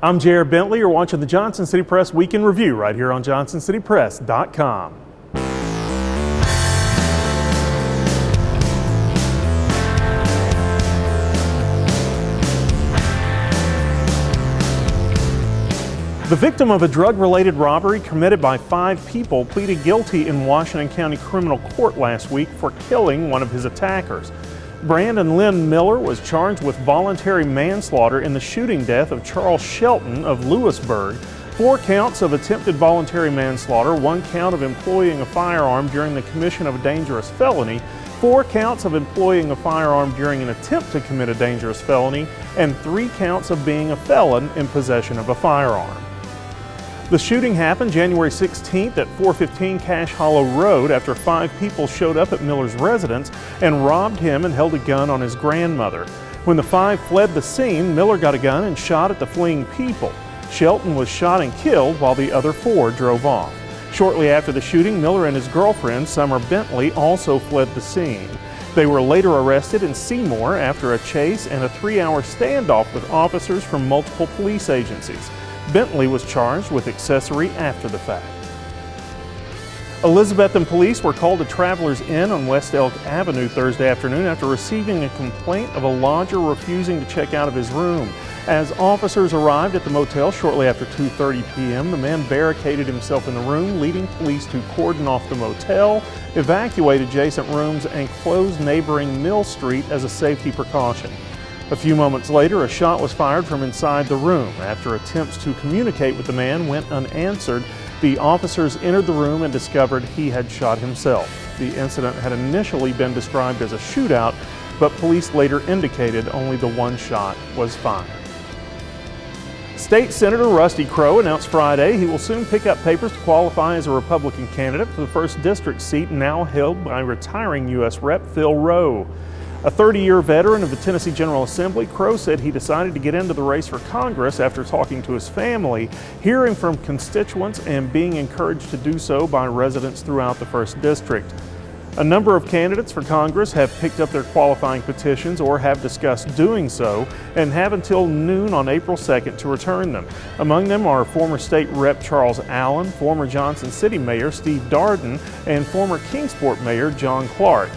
I'm Jared Bentley. You're watching the Johnson City Press Week in Review right here on JohnsonCityPress.com. The victim of a drug-related robbery committed by 5 people pleaded guilty in Washington County Criminal Court last week for killing one of his attackers. Brandon Lynn Miller was charged with voluntary manslaughter in the shooting death of Charles Shelton of Lewisburg. 4 counts of attempted voluntary manslaughter, 1 count of employing a firearm during the commission of a dangerous felony, 4 counts of employing a firearm during an attempt to commit a dangerous felony, and 3 counts of being a felon in possession of a firearm. The shooting happened January 16th at 415 Cache Hollow Road after 5 people showed up at Miller's residence and robbed him and held a gun on his grandmother. When the 5 fled the scene, Miller got a gun and shot at the fleeing people. Shelton was shot and killed while the other 4 drove off. Shortly after the shooting, Miller and his girlfriend, Summer Bentley, also fled the scene. They were later arrested in Seymour after a chase and a 3-hour standoff with officers from multiple police agencies. Bentley was charged with accessory after the fact. Elizabethton police were called to Travelers Inn on West Elk Avenue Thursday afternoon after receiving a complaint of a lodger refusing to check out of his room. As officers arrived at the motel shortly after 2:30 p.m., the man barricaded himself in the room, leading police to cordon off the motel, evacuate adjacent rooms, and close neighboring Mill Street as a safety precaution. A few moments later, a shot was fired from inside the room. After attempts to communicate with the man went unanswered, the officers entered the room and discovered he had shot himself. The incident had initially been described as a shootout, but police later indicated only the 1 shot was fired. State Senator Rusty Crowe announced Friday he will soon pick up papers to qualify as a Republican candidate for the 1st District seat now held by retiring U.S. Rep. Phil Rowe. A 30-year veteran of the Tennessee General Assembly, Crowe said he decided to get into the race for Congress after talking to his family, hearing from constituents, and being encouraged to do so by residents throughout the 1st District. A number of candidates for Congress have picked up their qualifying petitions or have discussed doing so and have until noon on April 2nd to return them. Among them are former State Rep. Charles Allen, former Johnson City Mayor Steve Darden, and former Kingsport Mayor John Clark.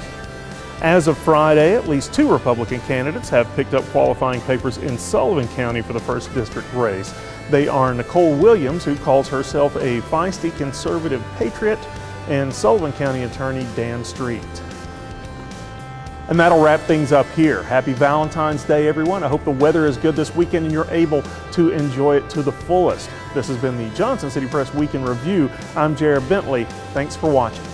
As of Friday, at least 2 Republican candidates have picked up qualifying papers in Sullivan County for the 1st District race. They are Nicole Williams, who calls herself a feisty conservative patriot, and Sullivan County Attorney Dan Street. And that'll wrap things up here. Happy Valentine's Day, everyone. I hope the weather is good this weekend and you're able to enjoy it to the fullest. This has been the Johnson City Press Week in Review. I'm Jared Bentley. Thanks for watching.